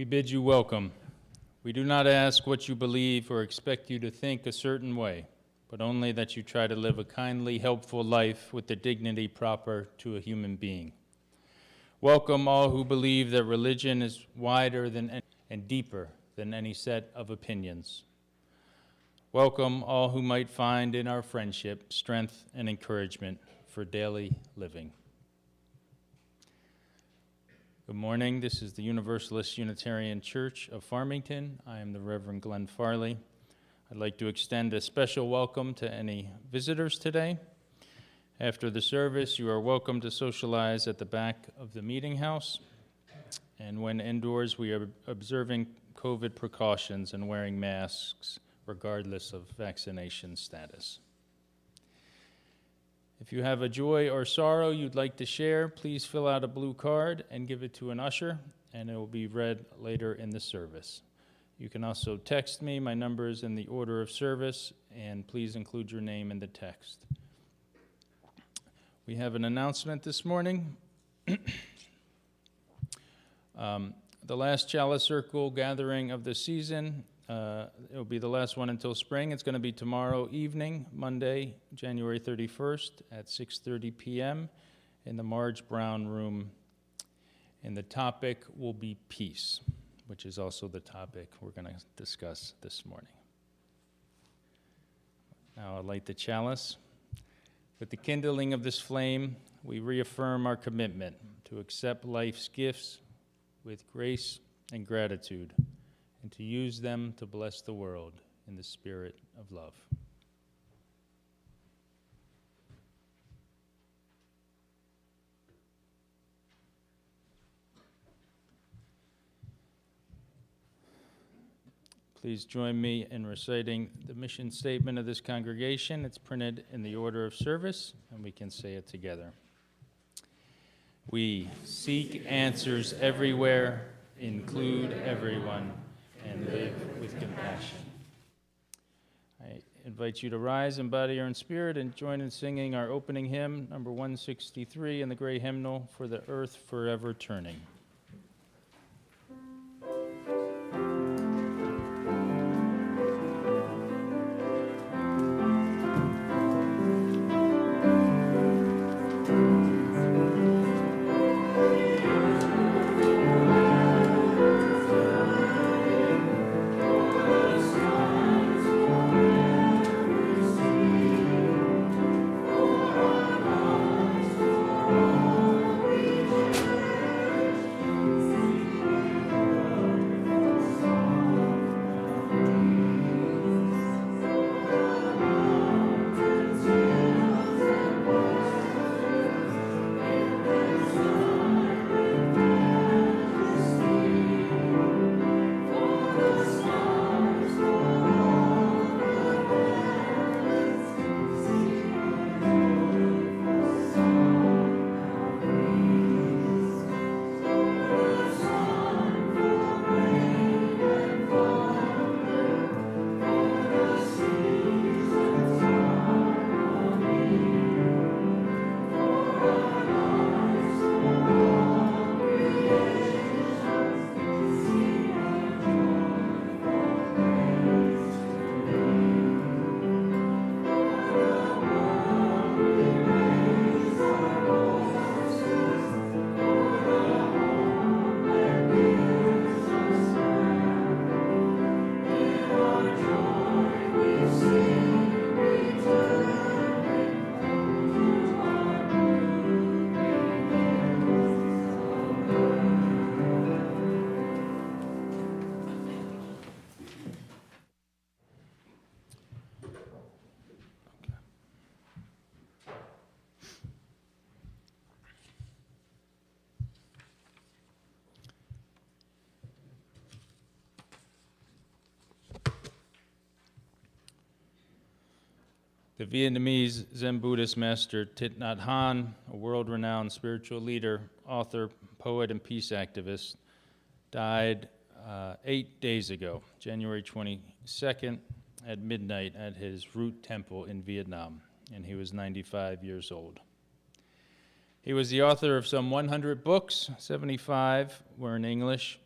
We bid you welcome. We do not ask what you believe or expect you to think a certain way, but only that you try to live a kindly, helpful life with the dignity proper to a human being. Welcome all who believe that religion is wider than and deeper than any set of opinions. Welcome all who might find in our friendship strength and encouragement for daily living. Good morning. This is the Universalist Unitarian Church of Farmington. I am the Reverend Glenn Farley. I'd like to extend a special welcome to any visitors today. After the service, you are welcome to socialize at the back of the meeting house. And when indoors, we are observing COVID precautions and wearing masks regardless of vaccination status. If you have a joy or sorrow you'd like to share, please fill out a blue card and give it to an usher, and it will be read later in the service. You can also text me. My number is in the order of service, and please include your name in the text. We have an announcement this morning. The last Chalice Circle gathering of the season, it will be the last one until spring. It's going to be tomorrow evening, Monday, January 31st at 6:30 p.m. in the Marge Brown Room. And the topic will be peace, which is also the topic we're going to discuss this morning. Now I'll light the chalice. With the kindling of this flame, we reaffirm our commitment to accept life's gifts with grace and gratitude, and to use them to bless the world in the spirit of love. Please join me in reciting the mission statement of this congregation. It's printed in the order of service, and we can say it together. We seek answers everywhere, include everyone, and live with compassion. I invite you to rise in body or in spirit and join in singing our opening hymn, number 163 in the gray hymnal, For the Earth Forever Turning. The Vietnamese Zen Buddhist master Titnathan, a world-renowned spiritual leader, author, poet, and peace activist, died 8 days ago, January 22nd at midnight at his root temple in Vietnam, and he was 95 years old. He was the author of some 100 books, 75 were in English.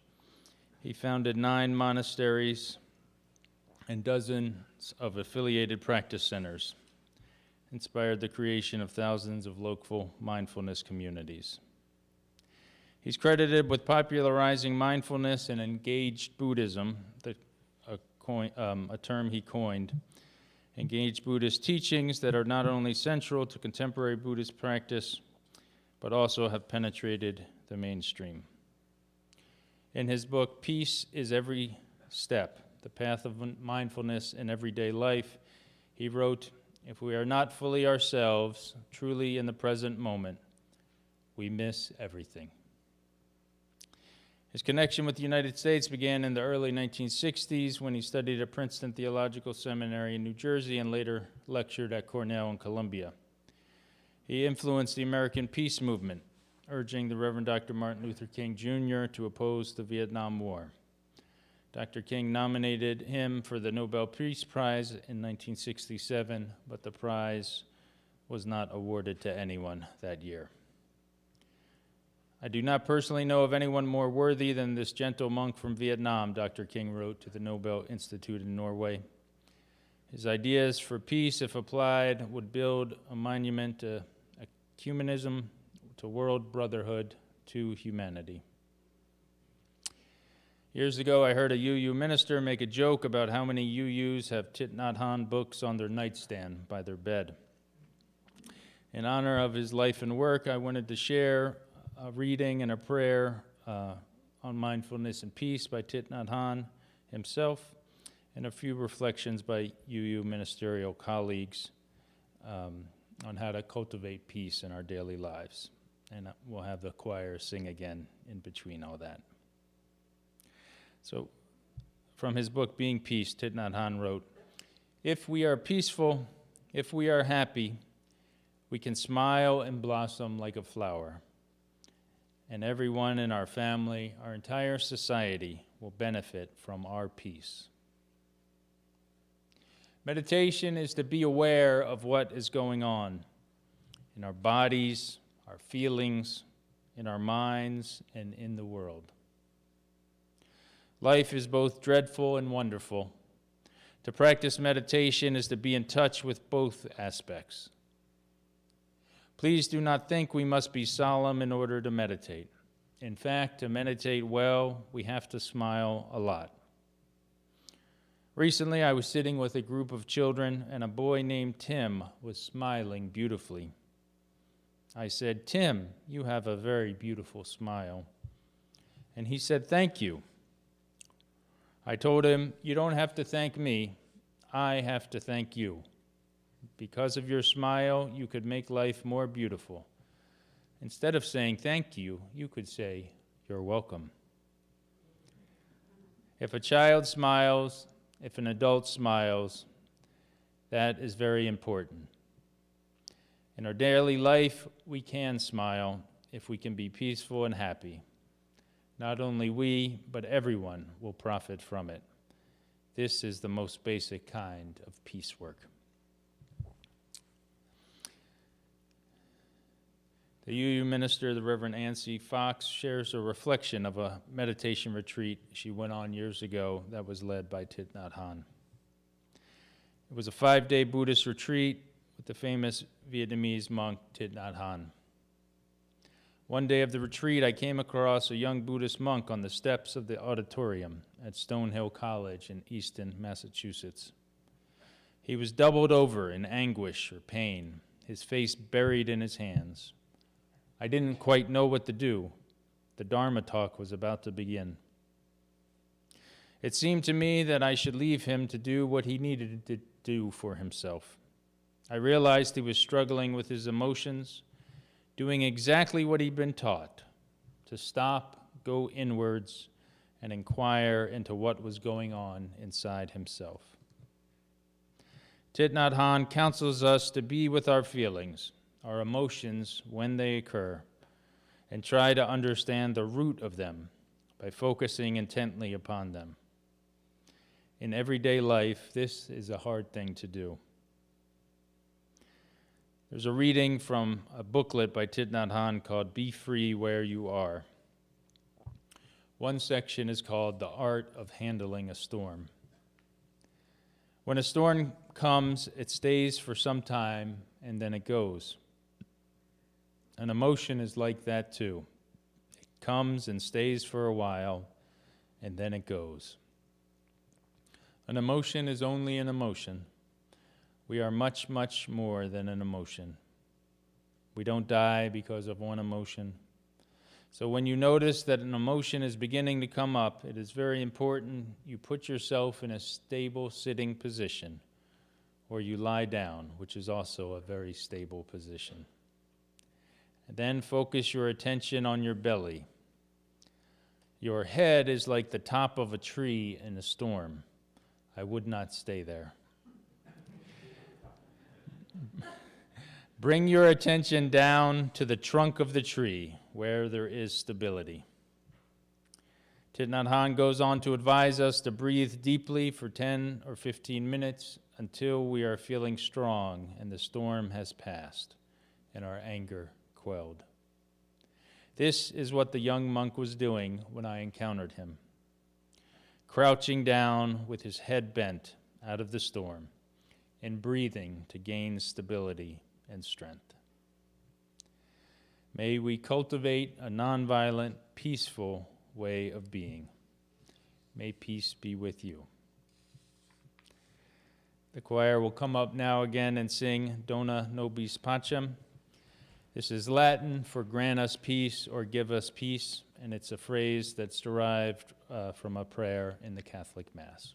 He founded 9 monasteries and dozens of affiliated practice centers, inspired the creation of thousands of local mindfulness communities. He's credited with popularizing mindfulness and engaged Buddhism, a term he coined. Engaged Buddhist teachings that are not only central to contemporary Buddhist practice, but also have penetrated the mainstream. In his book, Peace is Every Step, The Path of Mindfulness in Everyday Life, he wrote, "If we are not fully ourselves, truly in the present moment, we miss everything." His connection with the United States began in the early 1960s when he studied at Princeton Theological Seminary in New Jersey and later lectured at Cornell and Columbia. He influenced the American Peace Movement, urging the Reverend Dr. Martin Luther King Jr. to oppose the Vietnam War. Dr. King nominated him for the Nobel Peace Prize in 1967, but the prize was not awarded to anyone that year. "I do not personally know of anyone more worthy than this gentle monk from Vietnam," Dr. King wrote to the Nobel Institute in Norway. His ideas for peace, if applied, would build a monument to ecumenism, to world brotherhood, to humanity. Years ago, I heard a UU minister make a joke about how many UUs have Titnathan books on their nightstand by their bed. In honor of his life and work, I wanted to share a reading and a prayer on mindfulness and peace by Titnathan himself, and a few reflections by UU ministerial colleagues on how to cultivate peace in our daily lives. And we'll have the choir sing again in between all that. So, from his book, Being Peace, Titnathan wrote, "If we are peaceful, if we are happy, we can smile and blossom like a flower. And everyone in our family, our entire society, will benefit from our peace." Meditation is to be aware of what is going on in our bodies, our feelings, in our minds, and in the world. Life is both dreadful and wonderful. To practice meditation is to be in touch with both aspects. Please do not think we must be solemn in order to meditate. In fact, to meditate well, we have to smile a lot. Recently, I was sitting with a group of children, and a boy named Tim was smiling beautifully. I said, "Tim, you have a very beautiful smile." And he said, "Thank you." I told him, "You don't have to thank me. I have to thank you. Because of your smile, you could make life more beautiful. Instead of saying thank you, you could say, you're welcome." If a child smiles, if an adult smiles, that is very important. In our daily life, we can smile if we can be peaceful and happy. Not only we, but everyone will profit from it. This is the most basic kind of peace work. The UU minister, the Reverend Ancy Fox, shares a reflection of a meditation retreat she went on years ago that was led by Titnathan. It was a 5-day Buddhist retreat with the famous Vietnamese monk Titnathan. One day of the retreat, I came across a young Buddhist monk on the steps of the auditorium at Stonehill College in Easton, Massachusetts. He was doubled over in anguish or pain, his face buried in his hands. I didn't quite know what to do. The Dharma talk was about to begin. It seemed to me that I should leave him to do what he needed to do for himself. I realized he was struggling with his emotions, doing exactly what he'd been taught, to stop, go inwards, and inquire into what was going on inside himself. Titnathan counsels us to be with our feelings, our emotions when they occur, and try to understand the root of them by focusing intently upon them. In everyday life, this is a hard thing to do. There's a reading from a booklet by Titnathan called Be Free Where You Are. One section is called The Art of Handling a Storm. When a storm comes, it stays for some time and then it goes. An emotion is like that too. It comes and stays for a while and then it goes. An emotion is only an emotion. We are much, much more than an emotion. We don't die because of one emotion. So when you notice that an emotion is beginning to come up, it is very important you put yourself in a stable sitting position, or you lie down, which is also a very stable position. And then focus your attention on your belly. Your head is like the top of a tree in a storm. I would not stay there. Bring your attention down to the trunk of the tree, where there is stability. Titnathan goes on to advise us to breathe deeply for 10 or 15 minutes until we are feeling strong and the storm has passed and our anger quelled. This is what the young monk was doing when I encountered him, crouching down with his head bent out of the storm and breathing to gain stability and strength. May we cultivate a nonviolent, peaceful way of being. May peace be with you. The choir will come up now again and sing Dona Nobis Pacem. This is Latin for grant us peace or give us peace, and it's a phrase that's derived from a prayer in the Catholic Mass.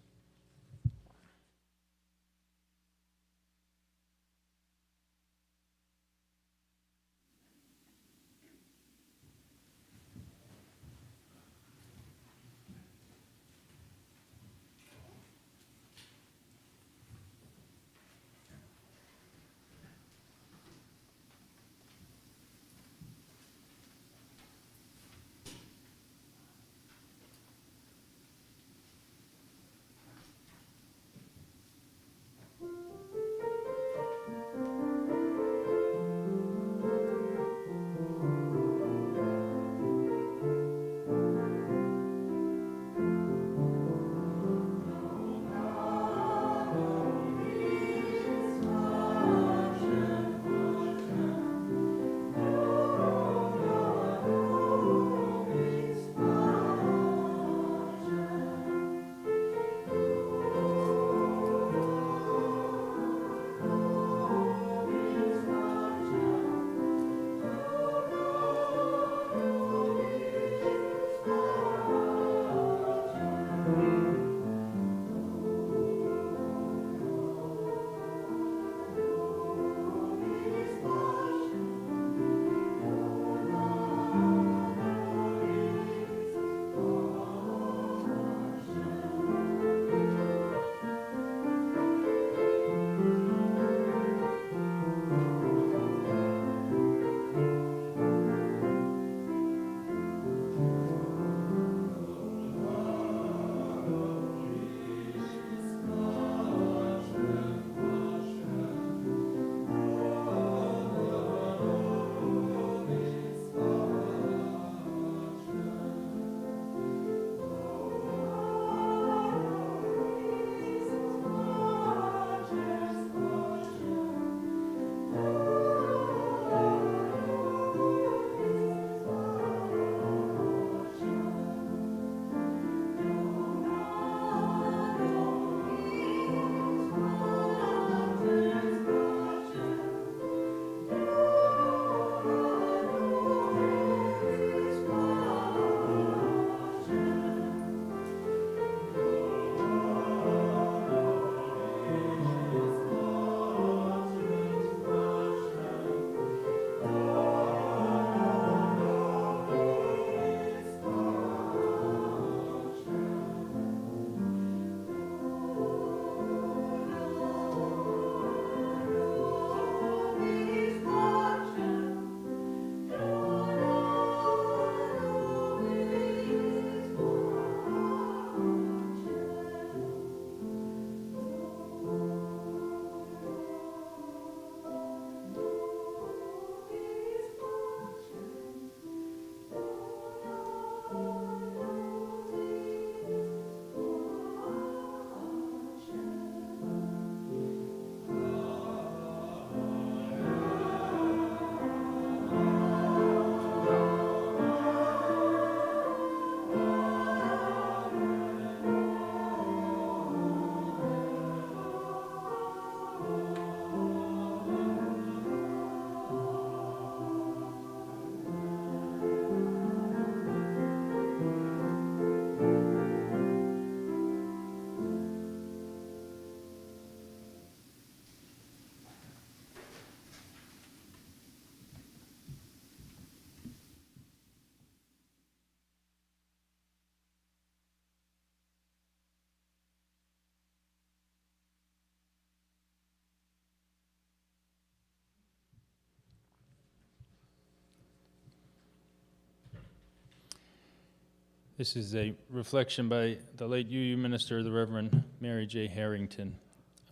This is a reflection by the late UU minister, the Reverend Mary J. Harrington,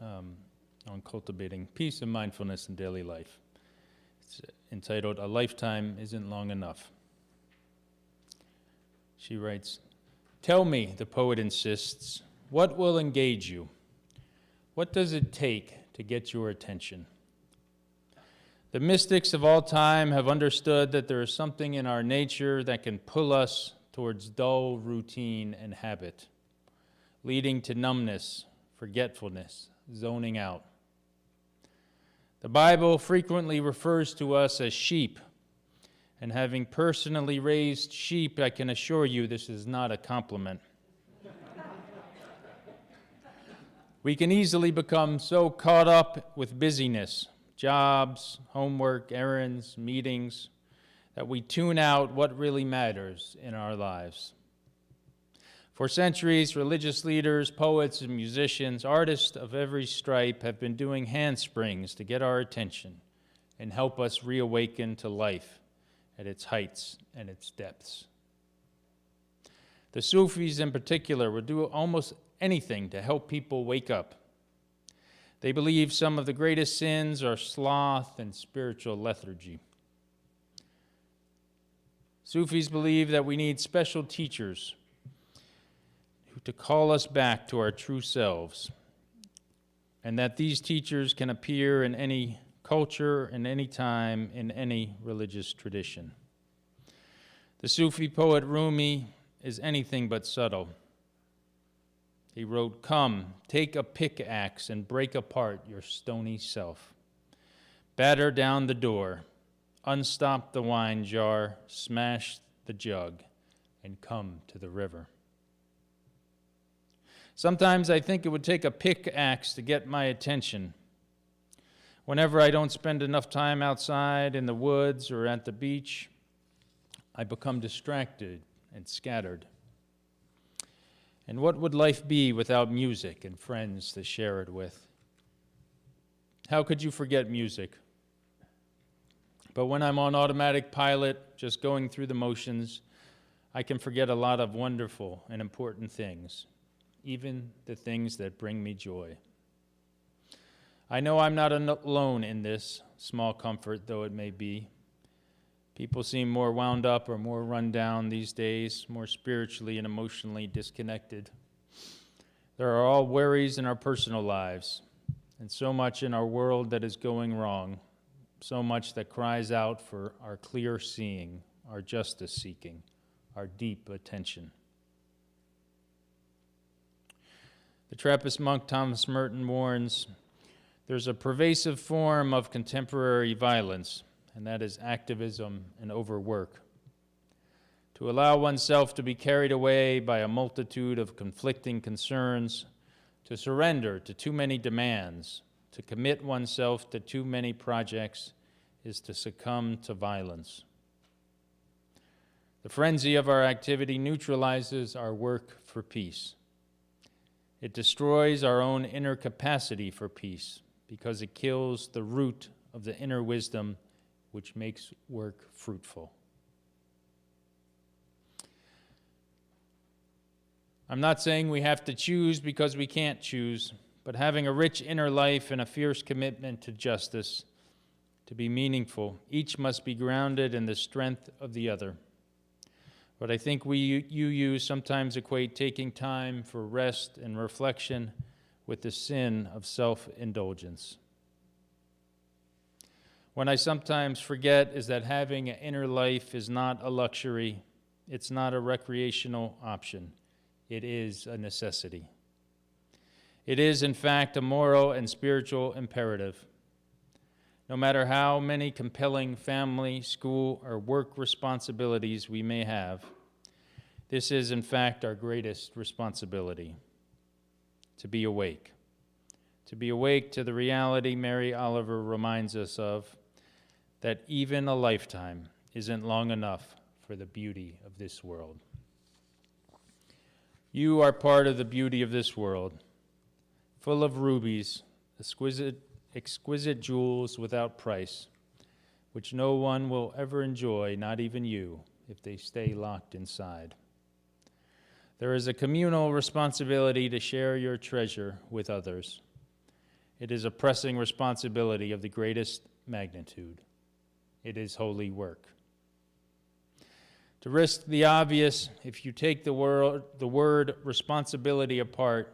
on cultivating peace and mindfulness in daily life. It's entitled, "A Lifetime Isn't Long Enough." She writes, "Tell me," the poet insists, "what will engage you? What does it take to get your attention?" The mystics of all time have understood that there is something in our nature that can pull us towards dull routine and habit, leading to numbness, forgetfulness, zoning out. The Bible frequently refers to us as sheep, and having personally raised sheep, I can assure you this is not a compliment. We can easily become so caught up with busyness, jobs, homework, errands, meetings, that we tune out what really matters in our lives. For centuries, religious leaders, poets, and musicians, artists of every stripe have been doing handsprings to get our attention and help us reawaken to life at its heights and its depths. The Sufis in particular will do almost anything to help people wake up. They believe some of the greatest sins are sloth and spiritual lethargy. Sufis believe that we need special teachers to call us back to our true selves, and that these teachers can appear in any culture, in any time, in any religious tradition. The Sufi poet Rumi is anything but subtle. He wrote, "Come, take a pickaxe and break apart your stony self. Batter down the door, unstop the wine jar, smash the jug, and come to the river." Sometimes I think it would take a pickaxe to get my attention. Whenever I don't spend enough time outside in the woods or at the beach, I become distracted and scattered. And what would life be without music and friends to share it with? How could you forget music? But when I'm on automatic pilot, just going through the motions, I can forget a lot of wonderful and important things, even the things that bring me joy. I know I'm not alone in this, small comfort though it may be. People seem more wound up or more run down these days, more spiritually and emotionally disconnected. There are all worries in our personal lives, and so much in our world that is going wrong, so much that cries out for our clear seeing, our justice seeking, our deep attention. The Trappist monk Thomas Merton warns, there's a pervasive form of contemporary violence, and that is activism and overwork. To allow oneself to be carried away by a multitude of conflicting concerns, to surrender to too many demands, to commit oneself to too many projects, is to succumb to violence. The frenzy of our activity neutralizes our work for peace. It destroys our own inner capacity for peace because it kills the root of the inner wisdom which makes work fruitful. I'm not saying we have to choose because we can't choose, but having a rich inner life and a fierce commitment to justice, to be meaningful, each must be grounded in the strength of the other. But I think you sometimes equate taking time for rest and reflection with the sin of self-indulgence. What I sometimes forget is that having an inner life is not a luxury, it's not a recreational option, it is a necessity. It is, in fact, a moral and spiritual imperative. No matter how many compelling family, school, or work responsibilities we may have, this is, in fact, our greatest responsibility, to be awake. To be awake to the reality Mary Oliver reminds us of, that even a lifetime isn't long enough for the beauty of this world. You are part of the beauty of this world, full of rubies, exquisite jewels without price, which no one will ever enjoy, not even you, if they stay locked inside. There is a communal responsibility to share your treasure with others. It is a pressing responsibility of the greatest magnitude. It is holy work. To risk the obvious, if you take the word responsibility apart,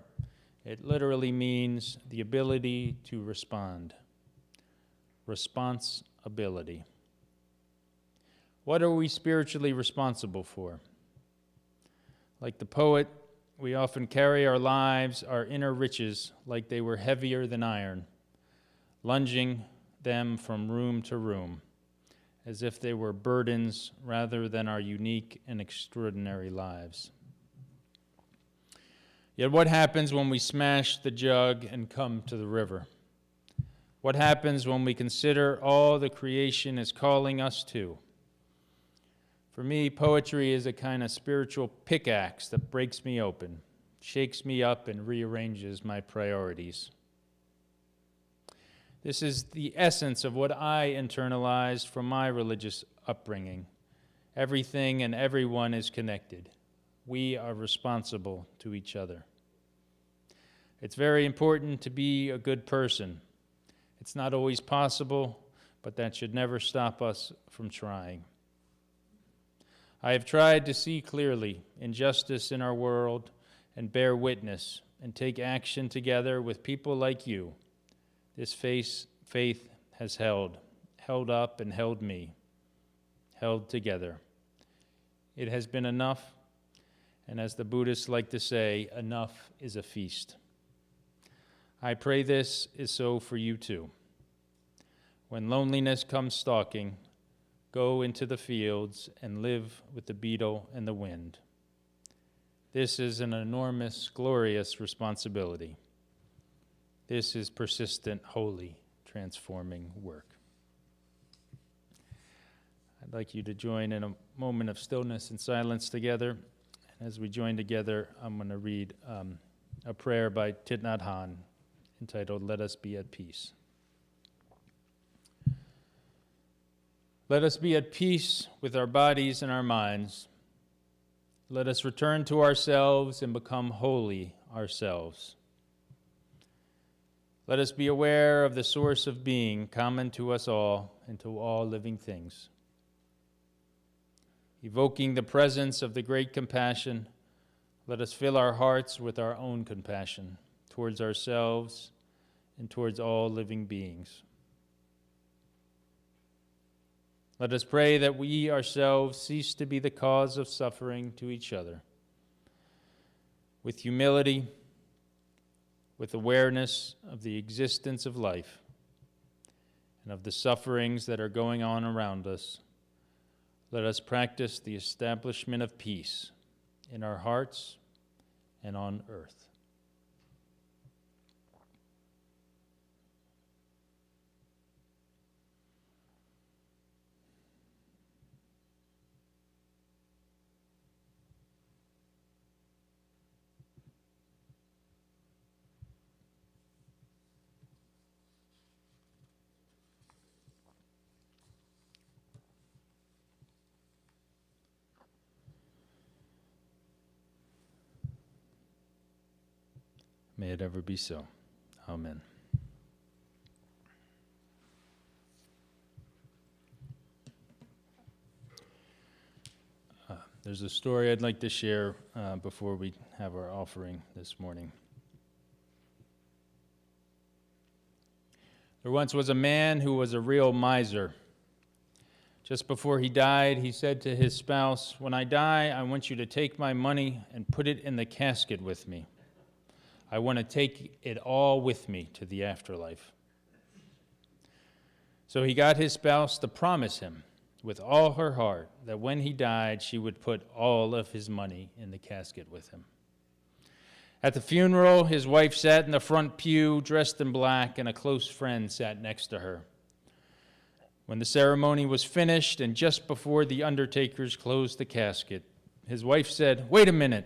it literally means the ability to respond. Responsibility. What are we spiritually responsible for? Like the poet, we often carry our lives, our inner riches, like they were heavier than iron, lunging them from room to room, as if they were burdens rather than our unique and extraordinary lives. Yet what happens when we smash the jug and come to the river? What happens when we consider all the creation is calling us to? For me, poetry is a kind of spiritual pickaxe that breaks me open, shakes me up, and rearranges my priorities. This is the essence of what I internalized from my religious upbringing. Everything and everyone is connected. We are responsible to each other. It's very important to be a good person. It's not always possible, but that should never stop us from trying. I have tried to see clearly injustice in our world and bear witness and take action together with people like you. This faith has held up and held me, held together. It has been enough, and as the Buddhists like to say, enough is a feast. I pray this is so for you too. When loneliness comes stalking, go into the fields and live with the beetle and the wind. This is an enormous, glorious responsibility. This is persistent, holy, transforming work. I'd like you to join in a moment of stillness and silence together. And as we join together, I'm going to read a prayer by Titnathan entitled, "Let Us Be at Peace." Let us be at peace with our bodies and our minds. Let us return to ourselves and become holy ourselves. Let us be aware of the source of being common to us all and to all living things. Evoking the presence of the great compassion, let us fill our hearts with our own compassion towards ourselves and towards all living beings. Let us pray that we ourselves cease to be the cause of suffering to each other. With humility, with awareness of the existence of life and of the sufferings that are going on around us, let us practice the establishment of peace in our hearts and on earth. May it ever be so. Amen. There's a story I'd like to share before we have our offering this morning. There once was a man who was a real miser. Just before he died, he said to his spouse, "When I die, I want you to take my money and put it in the casket with me. I want to take it all with me to the afterlife." So he got his spouse to promise him with all her heart that when he died, she would put all of his money in the casket with him. At the funeral, his wife sat in the front pew, dressed in black, and a close friend sat next to her. When the ceremony was finished, and just before the undertakers closed the casket, his wife said, "Wait a minute."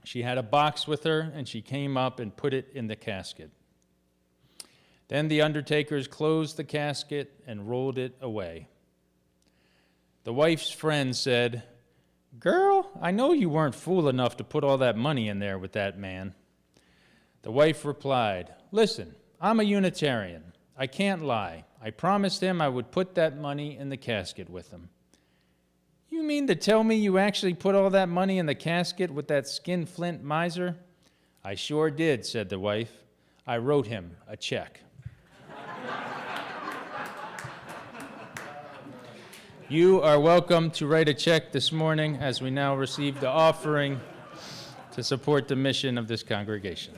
She had a box with her, and she came up and put it in the casket. Then the undertakers closed the casket and rolled it away. The wife's friend said, "Girl, I know you weren't fool enough to put all that money in there with that man." The wife replied, "Listen, I'm a Unitarian. I can't lie. I promised him I would put that money in the casket with him." "You mean to tell me you actually put all that money in the casket with that skinflint miser?" "I sure did," said the wife. "I wrote him a check." You are welcome to write a check this morning as we now receive the offering to support the mission of this congregation.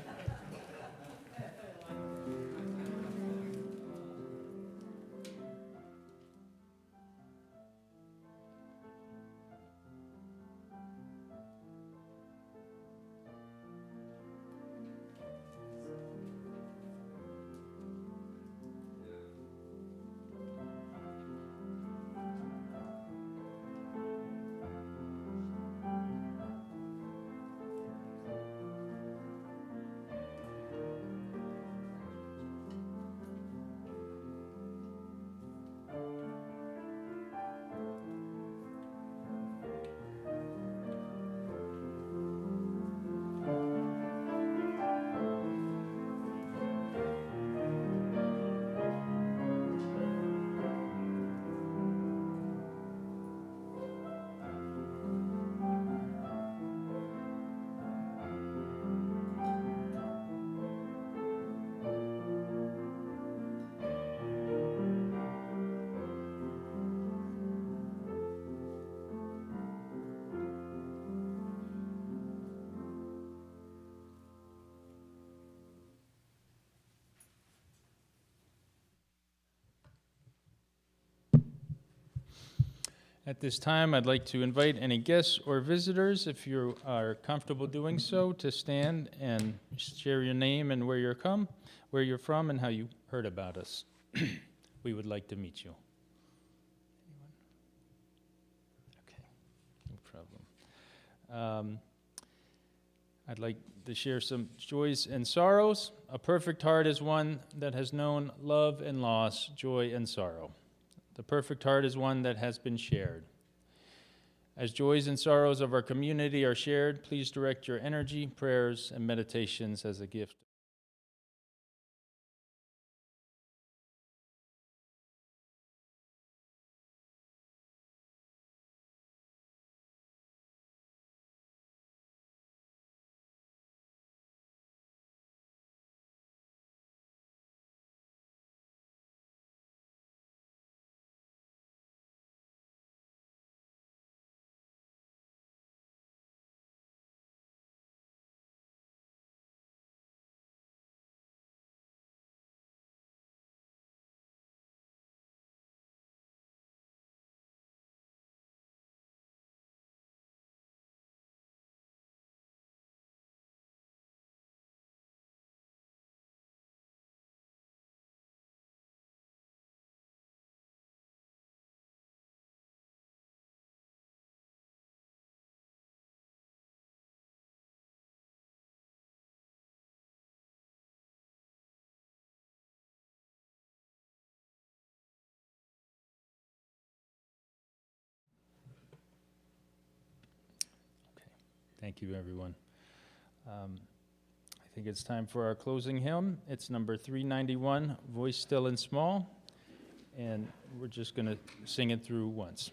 At this time, I'd like to invite any guests or visitors, if you are comfortable doing so, to stand and share your name and where you're from, and how you heard about us. We would like to meet you. Anyone? Okay, no problem. I'd like to share some joys and sorrows. A perfect heart is one that has known love and loss, joy and sorrow. The perfect heart is one that has been shared. As joys and sorrows of our community are shared, please direct your energy, prayers, and meditations as a gift. Thank you, everyone. I think it's time for our closing hymn. It's number 391, Voice Still and Small, and we're just going to sing it through once.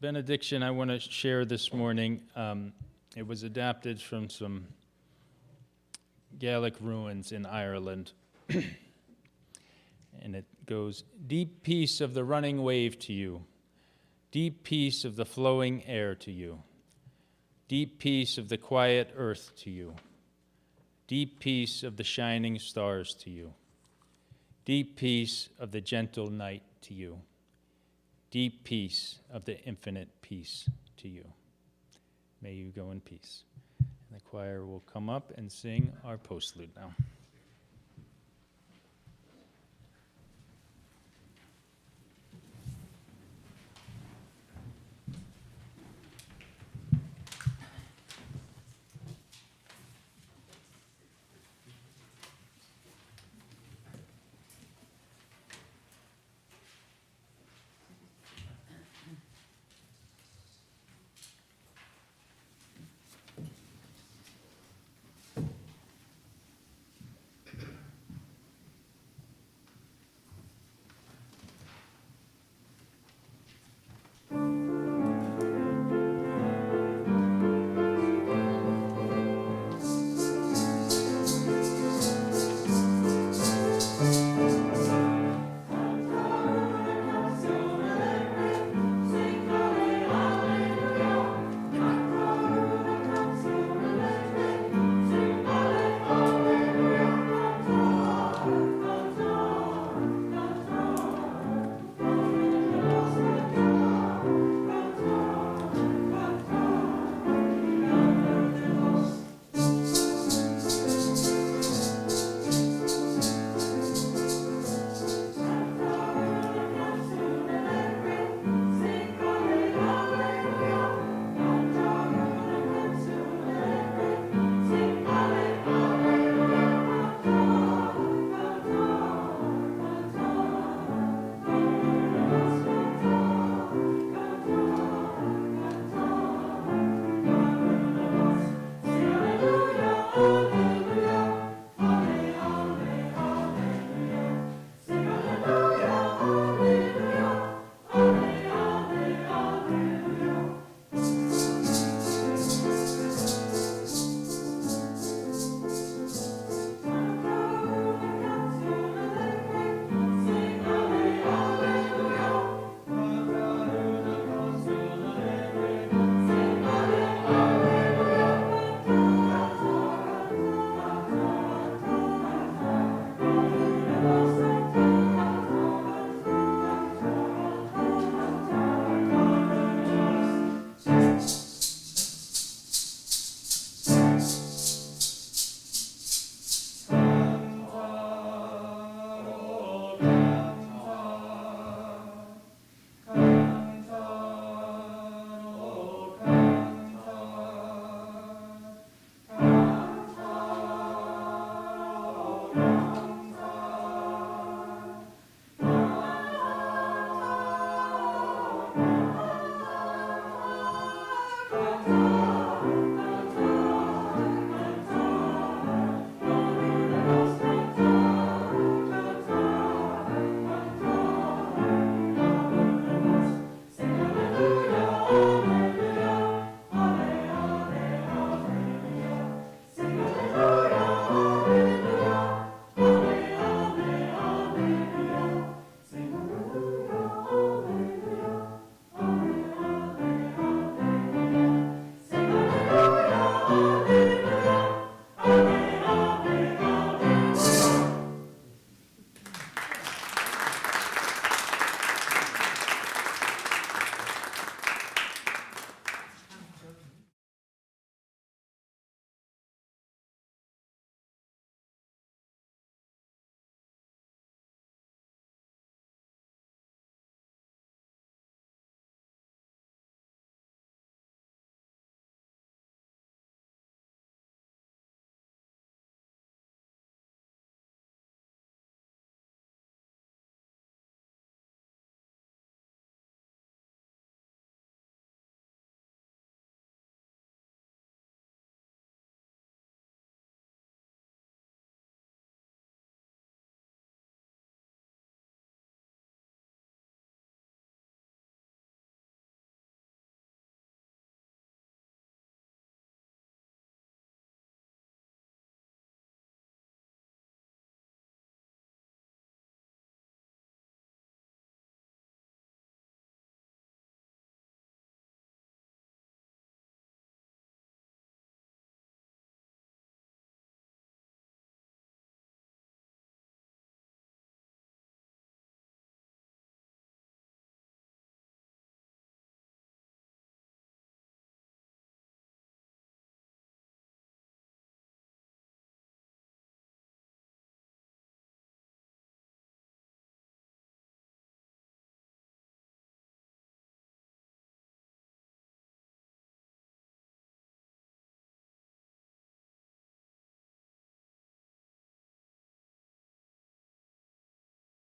benediction I want to share this morning, it was adapted from some Gaelic ruins in Ireland. And it goes, "Deep peace of the running wave to you, deep peace of the flowing air to you, deep peace of the quiet earth to you, deep peace of the shining stars to you, deep peace of the gentle night to you, deep peace of the infinite peace to you. May you go in peace." And the choir will come up and sing our postlude now.